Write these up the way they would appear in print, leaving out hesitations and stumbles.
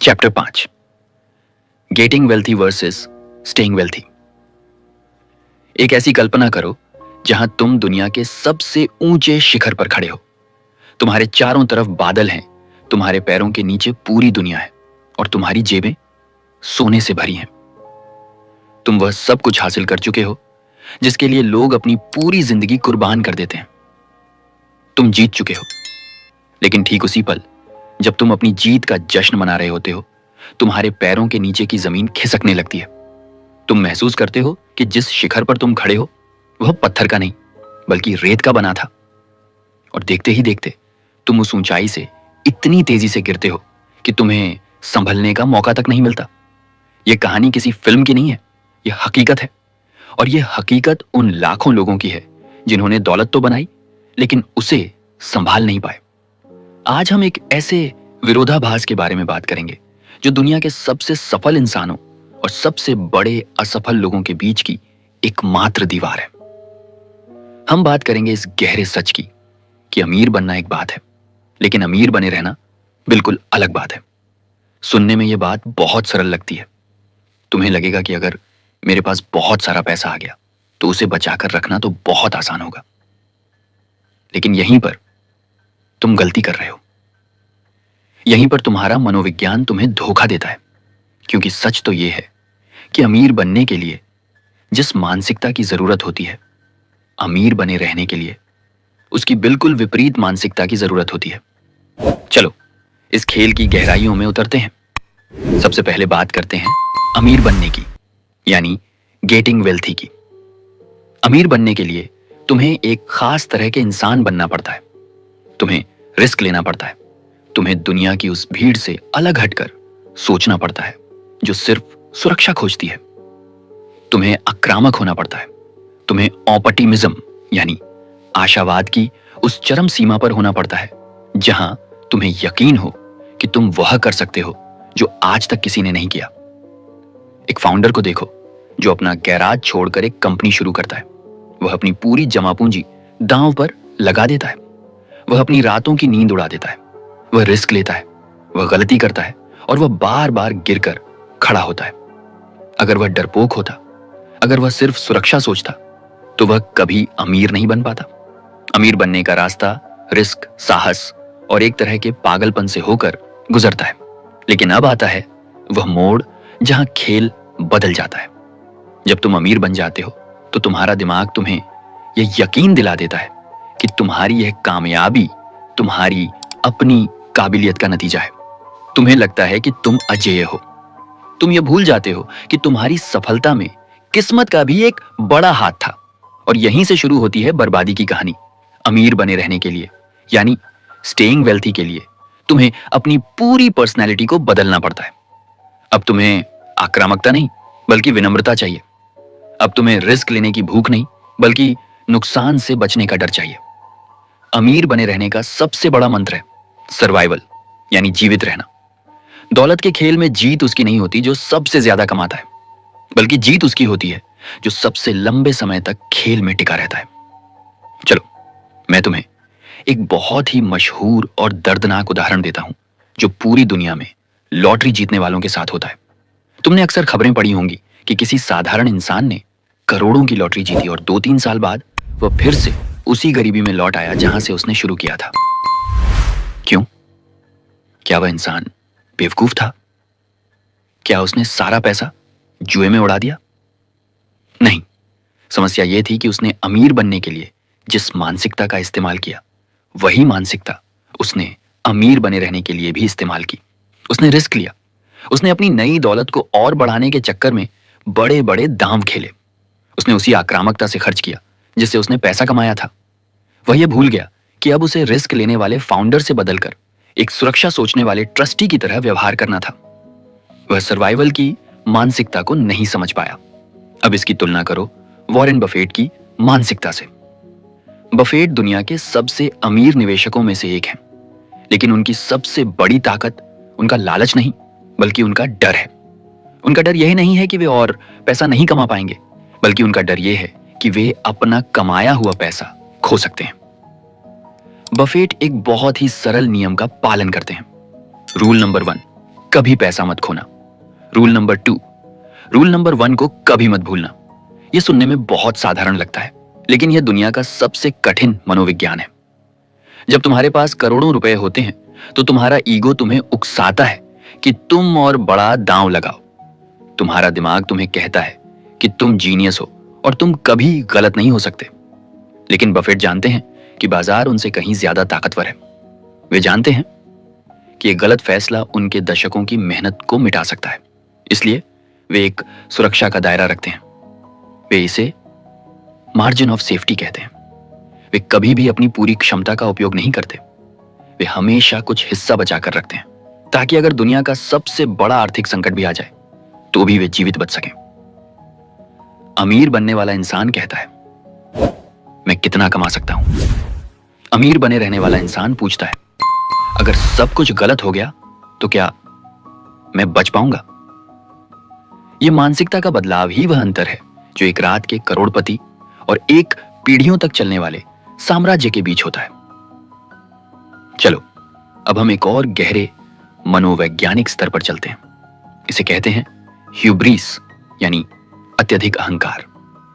Chapter 5 getting wealthy versus staying wealthy. एक ऐसी कल्पना करो जहां तुम दुनिया के सबसे ऊंचे शिखर पर खड़े हो। तुम्हारे चारों तरफ बादल हैं, तुम्हारे पैरों के नीचे पूरी दुनिया है और तुम्हारी जेबें सोने से भरी हैं। तुम वह सब कुछ हासिल कर चुके हो जिसके लिए लोग अपनी पूरी जिंदगी कुर्बान कर देते हैं। तुम जीत चुके हो, लेकिन ठीक उसी पल जब तुम अपनी जीत का जश्न मना रहे होते हो, तुम्हारे पैरों के नीचे की जमीन खिसकने लगती है। तुम महसूस करते हो कि जिस शिखर पर तुम खड़े हो वह पत्थर का नहीं बल्कि रेत का बना था, और देखते ही देखते तुम उस ऊंचाई से इतनी तेजी से गिरते हो कि तुम्हें संभलने का मौका तक नहीं मिलता। यह कहानी किसी फिल्म की नहीं है, यह हकीकत है, और यह हकीकत उन लाखों लोगों की है जिन्होंने दौलत तो बनाई लेकिन उसे संभाल नहीं पाए। आज हम एक ऐसे विरोधाभास के बारे में बात करेंगे जो दुनिया के सबसे सफल इंसानों और सबसे बड़े असफल लोगों के बीच की एकमात्र दीवार है। हम बात करेंगे इस गहरे सच की कि अमीर बनना एक बात है, लेकिन अमीर बने रहना बिल्कुल अलग बात है। सुनने में यह बात बहुत सरल लगती है। तुम्हें लगेगा कि अगर मेरे पास बहुत सारा पैसा आ गया तो उसे बचाकर रखना तो बहुत आसान होगा, लेकिन यहीं पर तुम गलती कर रहे हो। यहीं पर तुम्हारा मनोविज्ञान तुम्हें धोखा देता है, क्योंकि सच तो यह है कि अमीर बनने के लिए जिस मानसिकता की जरूरत होती है, अमीर बने रहने के लिए उसकी बिल्कुल विपरीत मानसिकता की जरूरत होती है। चलो इस खेल की गहराइयों में उतरते हैं। सबसे पहले बात करते हैं अमीर बनने की, यानी गेटिंग वेल्थी की। अमीर बनने के लिए तुम्हें एक खास तरह के इंसान बनना पड़ता है। तुम्हें रिस्क लेना पड़ता है। तुम्हें दुनिया की उस भीड़ से अलग हटकर सोचना पड़ता है जो सिर्फ सुरक्षा खोजती है। तुम्हें आक्रामक होना पड़ता है। तुम्हें ऑप्टिमिज्म यानी आशावाद की उस चरम सीमा पर होना पड़ता है जहां तुम्हें यकीन हो कि तुम वह कर सकते हो जो आज तक किसी ने नहीं किया। एक फाउंडर को देखो जो अपना गैराज छोड़कर एक कंपनी शुरू करता है। वह अपनी पूरी जमा पूंजी दांव पर लगा देता है। वह अपनी रातों की नींद उड़ा देता है। वह रिस्क लेता है, वह गलती करता है और वह बार बार गिरकर खड़ा होता है। अगर वह डरपोक होता, अगर वह सिर्फ सुरक्षा सोचता, तो वह कभी अमीर नहीं बन पाता। अमीर बनने का रास्ता रिस्क, साहस और एक तरह के पागलपन से होकर गुजरता है। लेकिन अब आता है वह मोड़ जहां खेल बदल जाता है। जब तुम अमीर बन जाते हो तो तुम्हारा दिमाग तुम्हें यह यकीन दिला देता है कि तुम्हारी यह कामयाबी तुम्हारी अपनी काबिलियत का नतीजा है। तुम्हें लगता है कि तुम अजेय हो। तुम यह भूल जाते हो कि तुम्हारी सफलता में किस्मत का भी एक बड़ा हाथ था, और यहीं से शुरू होती है बर्बादी की कहानी। अमीर बने रहने के लिए, यानी स्टेइंग वेल्थी के लिए, तुम्हें अपनी पूरी पर्सनैलिटी को बदलना पड़ता है। अब तुम्हें आक्रामकता नहीं बल्कि विनम्रता चाहिए। अब तुम्हें रिस्क लेने की भूख नहीं बल्कि नुकसान से बचने का डर चाहिए। अमीर बने रहने का सबसे बड़ा मंत्र है सर्वाइवल, यानी जीवित रहना। दौलत के खेल में जीत उसकी नहीं होती जो सबसे ज्यादा कमाता है, बल्कि जीत उसकी होती है जो सबसे लंबे समय तक खेल में टिका रहता है। चलो मैं तुम्हें एक बहुत ही मशहूर और दर्दनाक उदाहरण देता हूं जो पूरी दुनिया में लॉटरी जीतने वालों के साथ होता है। तुमने अक्सर खबरें पढ़ी होंगी कि किसी साधारण इंसान ने करोड़ों की लॉटरी जीती और 2-3 साल बाद वह फिर से उसी गरीबी में लौट आया जहां से उसने शुरू किया था। क्यों? क्या वह इंसान बेवकूफ था? क्या उसने सारा पैसा जुए में उड़ा दिया? नहीं, समस्या यह थी कि उसने अमीर बनने के लिए जिस मानसिकता का इस्तेमाल किया, वही मानसिकता उसने अमीर बने रहने के लिए भी इस्तेमाल की। उसने रिस्क लिया। उसने अपनी नई दौलत को और बढ़ाने के चक्कर में बड़े बड़े दांव खेले। उसने उसी आक्रामकता से खर्च किया जिससे उसने पैसा कमाया था। वह यह भूल गया कि अब उसे रिस्क लेने वाले फाउंडर से बदलकर एक सुरक्षा सोचने वाले ट्रस्टी की तरह व्यवहार करना था। वह सर्वाइवल की मानसिकता को नहीं समझ पाया। अब इसकी तुलना करो वॉरेन बफेट की मानसिकता से। बफेट दुनिया के सबसे अमीर निवेशकों में से एक हैं, लेकिन उनकी सबसे बड़ी ताकत उनका लालच नहीं बल्कि उनका डर है। उनका डर यह नहीं है कि वे और पैसा नहीं कमा पाएंगे, बल्कि उनका डर यह है कि वे अपना कमाया हुआ पैसा खो सकते हैं। बफेट एक बहुत ही सरल नियम का पालन करते हैं। रूल नंबर 1, कभी पैसा मत खोना। रूल नंबर 2, रूल नंबर 1 को कभी मत भूलना। यह सुनने में बहुत साधारण लगता है, लेकिन यह दुनिया का सबसे कठिन मनोविज्ञान है। जब तुम्हारे पास करोड़ों रुपए होते हैं तो तुम्हारा ईगो तुम्हें उकसाता है कि तुम और बड़ा दांव लगाओ। तुम्हारा दिमाग तुम्हें कहता है कि तुम जीनियस हो और तुम कभी गलत नहीं हो सकते। लेकिन बफेट जानते हैं कि बाजार उनसे कहीं ज्यादा ताकतवर है। वे जानते हैं कि एक गलत फैसला उनके दशकों की मेहनत को मिटा सकता है। इसलिए वे एक सुरक्षा का दायरा रखते हैं। वे इसे मार्जिन ऑफ सेफ्टी कहते हैं। वे कभी भी अपनी पूरी क्षमता का उपयोग नहीं करते। वे हमेशा कुछ हिस्सा बचा कर रखते हैं ताकि अगर दुनिया का सबसे बड़ा आर्थिक संकट भी आ जाए तो भी वे जीवित बच सकें। अमीर बनने वाला इंसान कहता है, मैं कितना कमा सकता हूं। अमीर बने रहने वाला इंसान पूछता है, अगर सब कुछ गलत हो गया तो क्या मैं बच पाऊंगा। यह मानसिकता का बदलाव ही वह अंतर है जो एक रात के करोड़पति और एक पीढ़ियों तक चलने वाले साम्राज्य के बीच होता है। चलो अब हम एक और गहरे मनोवैज्ञानिक स्तर पर चलते हैं। इसे कहते हैं ह्यूब्रिस, यानी अत्यधिक अहंकार।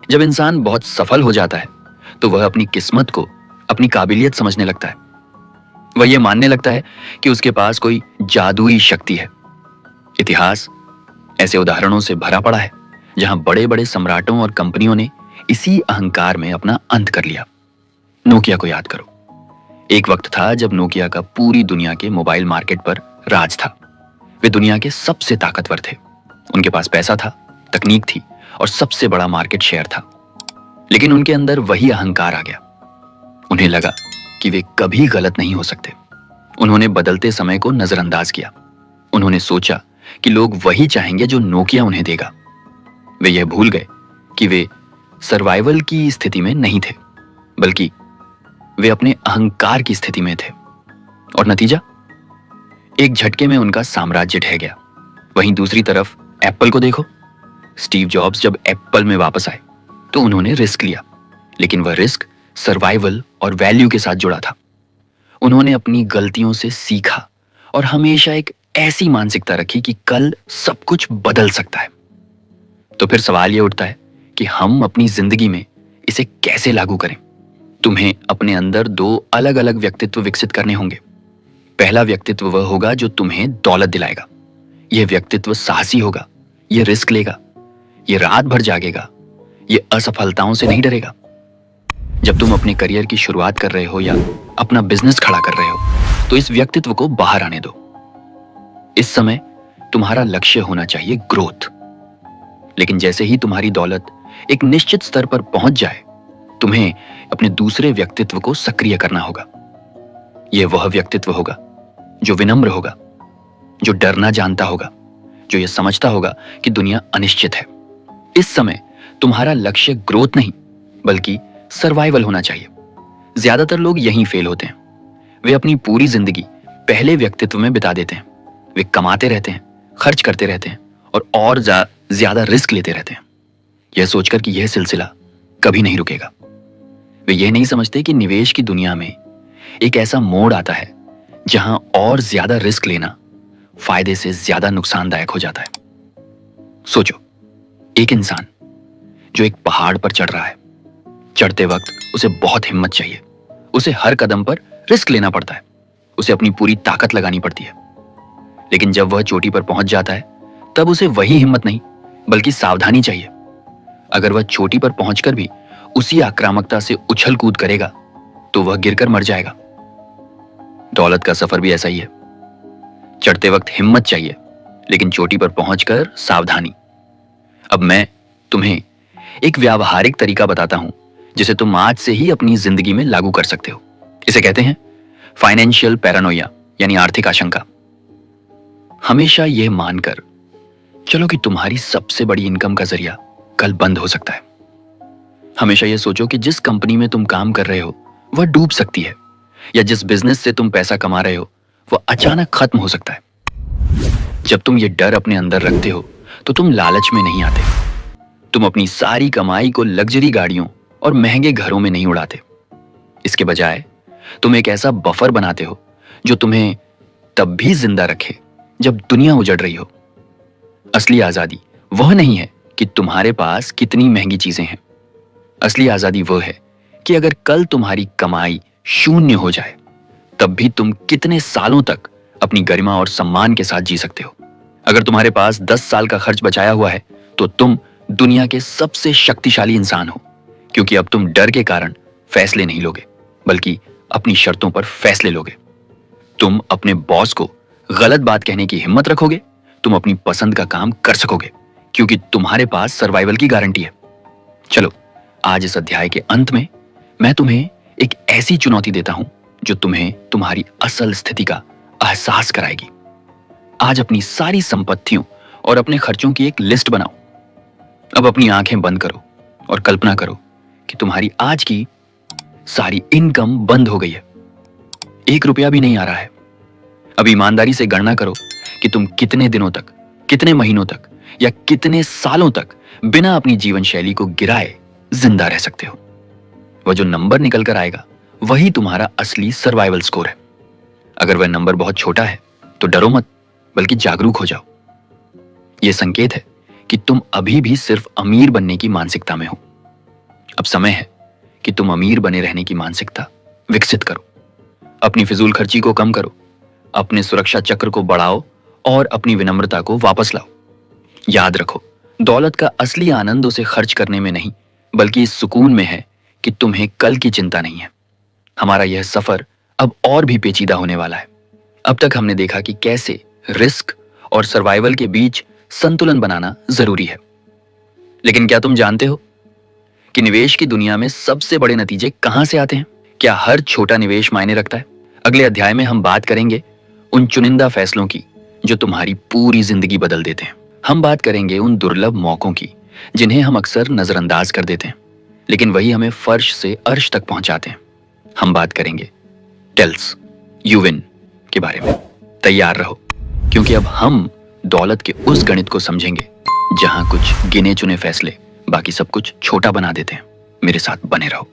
जब इंसान बहुत सफल हो जाता है तो वह अपनी किस्मत को अपनी काबिलियत समझने लगता है। वह यह मानने लगता है कि उसके पास कोई जादुई शक्ति है। इतिहास ऐसे उदाहरणों से भरा पड़ा है जहां बड़े बड़े सम्राटों और कंपनियों ने इसी अहंकार में अपना अंत कर लिया। नोकिया को याद करो। एक वक्त था जब नोकिया का पूरी दुनिया के मोबाइल मार्केट पर राज था। वे दुनिया के सबसे ताकतवर थे। उनके पास पैसा था, तकनीक थी और सबसे बड़ा मार्केट शेयर था। लेकिन उनके अंदर वही अहंकार आ गया। उन्हें लगा कि वे कभी गलत नहीं हो सकते। उन्होंने बदलते समय को नजरअंदाज किया। उन्होंने सोचा कि लोग वही चाहेंगे जो नोकिया उन्हें देगा। वे यह भूल गए कि वे सर्वाइवल की स्थिति में नहीं थे, बल्कि वे अपने अहंकार की स्थिति में थे। और नतीजा, एक झटके में उनका साम्राज्य ढह गया। वहीं दूसरी तरफ एप्पल को देखो। स्टीव जॉब्स जब एप्पल में वापस आए तो उन्होंने रिस्क लिया, लेकिन वह रिस्क सर्वाइवल और वैल्यू के साथ जुड़ा था। उन्होंने अपनी गलतियों से सीखा और हमेशा एक ऐसी मानसिकता रखी कि कल सब कुछ बदल सकता है। तो फिर सवाल यह उठता है कि हम अपनी जिंदगी में इसे कैसे लागू करें। तुम्हें अपने अंदर 2 अलग अलग व्यक्तित्व विकसित करने होंगे। पहला व्यक्तित्व वह होगा जो तुम्हें दौलत दिलाएगा। यह व्यक्तित्व साहसी होगा, यह रिस्क लेगा, यह रात भर जागेगा, यह असफलताओं से नहीं डरेगा। जब तुम अपने करियर की शुरुआत कर रहे हो या अपना बिजनेस खड़ा कर रहे हो तो इस व्यक्तित्व को बाहर आने दो। इस समय तुम्हारा लक्ष्य होना चाहिए ग्रोथ। लेकिन जैसे ही तुम्हारी दौलत एक निश्चित स्तर पर पहुंच जाए, तुम्हें अपने दूसरे व्यक्तित्व को सक्रिय करना होगा। यह वह व्यक्तित्व होगा जो विनम्र होगा, जो डरना जानता होगा, जो यह समझता होगा कि दुनिया अनिश्चित है। इस समय तुम्हारा लक्ष्य ग्रोथ नहीं बल्कि सर्वाइवल होना चाहिए। ज्यादातर लोग यहीं फेल होते हैं। वे अपनी पूरी जिंदगी पहले व्यक्तित्व में बिता देते हैं। वे कमाते रहते हैं, खर्च करते रहते हैं और ज्यादा रिस्क लेते रहते हैं, यह सोचकर कि यह सिलसिला कभी नहीं रुकेगा। वे यह नहीं समझते कि निवेश की दुनिया में एक ऐसा मोड़ आता है जहां और ज्यादा रिस्क लेना फायदे से ज्यादा नुकसानदायक हो जाता है। सोचो, एक इंसान जो एक पहाड़ पर चढ़ रहा है। चढ़ते वक्त उसे बहुत हिम्मत चाहिए। उसे हर कदम पर रिस्क लेना पड़ता है। उसे अपनी पूरी ताकत लगानी पड़ती है। लेकिन जब वह चोटी पर पहुंच जाता है तब उसे वही हिम्मत नहीं बल्कि सावधानी चाहिए। अगर वह चोटी पर पहुंचकर भी उसी आक्रामकता से उछल कूद करेगा तो वह गिरकर मर जाएगा। दौलत का सफर भी ऐसा ही है। चढ़ते वक्त हिम्मत चाहिए, लेकिन चोटी पर पहुंचकर सावधानी। अब मैं तुम्हें एक व्यावहारिक तरीका बताता हूं जिसे तुम आज से ही अपनी जिंदगी में लागू कर सकते हो। इसे कहते हैं फाइनेंशियल पैरानोया, यानी आर्थिक आशंका। हमेशा यह मानकर चलो कि तुम्हारी सबसे बड़ी इनकम का जरिया कल बंद हो सकता है। हमेशा यह सोचो कि जिस कंपनी में तुम काम कर रहे हो वह डूब सकती है, या जिस बिजनेस से तुम पैसा कमा रहे हो वह अचानक खत्म हो सकता है। जब तुम ये डर अपने अंदर रखते हो तो तुम लालच में नहीं आते। तुम अपनी सारी कमाई को लग्जरी गाड़ियों और महंगे घरों में नहीं उड़ाते। इसके बजाय तुम एक ऐसा बफर बनाते हो जो तुम्हें तब भी जिंदा रखे जब दुनिया उजड़ रही हो। असली आजादी वह नहीं है कि तुम्हारे पास कितनी महंगी चीजें हैं। असली आजादी वह है कि अगर कल तुम्हारी कमाई शून्य हो जाए तब भी तुम कितने सालों तक अपनी गरिमा और सम्मान के साथ जी सकते हो। अगर तुम्हारे पास 10 साल का खर्च बचाया हुआ है तो तुम दुनिया के सबसे शक्तिशाली इंसान हो, क्योंकि अब तुम डर के कारण फैसले नहीं लोगे बल्कि अपनी शर्तों पर फैसले लोगे। तुम अपने बॉस को गलत बात कहने की हिम्मत रखोगे। तुम अपनी पसंद का काम कर सकोगे क्योंकि तुम्हारे पास सर्वाइवल की गारंटी है। चलो, आज इस अध्याय के अंत में मैं तुम्हें एक ऐसी चुनौती देता हूं जो तुम्हें तुम्हारी असल स्थिति का एहसास कराएगी। आज अपनी सारी संपत्तियों और अपने खर्चों की एक लिस्ट बनाओ। अब अपनी आंखें बंद करो और कल्पना करो कि तुम्हारी आज की सारी इनकम बंद हो गई है। 1 रुपया भी नहीं आ रहा है। अब ईमानदारी से गणना करो कि तुम कितने दिनों तक, कितने महीनों तक या कितने सालों तक बिना अपनी जीवन शैली को गिराए जिंदा रह सकते हो। वह जो नंबर निकल कर आएगा वही तुम्हारा असली सर्वाइवल स्कोर है। अगर वह नंबर बहुत छोटा है तो डरो मत, बल्कि जागरूक हो जाओ। यह संकेत है कि तुम अभी भी सिर्फ अमीर बनने की मानसिकता में हो। अब समय है कि तुम अमीर बने रहने की मानसिकता विकसित करो। अपनी फिजूल खर्ची को कम करो, अपने सुरक्षा चक्र को बढ़ाओ और अपनी विनम्रता को वापस लाओ। याद रखो, दौलत का असली आनंद उसे खर्च करने में नहीं बल्कि इस सुकून में है कि तुम्हें कल की चिंता नहीं है। हमारा यह सफर अब और भी पेचीदा होने वाला है। अब तक हमने देखा कि कैसे रिस्क और सर्वाइवल के बीच संतुलन बनाना जरूरी है। लेकिन क्या तुम जानते हो कि निवेश की दुनिया में सबसे बड़े नतीजे कहां से आते हैं? क्या हर छोटा निवेश मायने रखता है? अगले अध्याय में हम बात करेंगे उन चुनिंदा फैसलों की जो तुम्हारी पूरी जिंदगी बदल देते हैं। हम बात करेंगे उन दुर्लभ मौकों की जिन्हें हम अक्सर नजरअंदाज कर देते हैं, लेकिन वही हमें फर्श से अर्श तक पहुंचाते हैं। हम बात करेंगे टेल्स यू विन के बारे में। तैयार रहो, क्योंकि अब हम दौलत के उस गणित को समझेंगे जहां कुछ गिने चुने फैसले बाकी सब कुछ छोटा बना देते हैं। मेरे साथ बने रहो।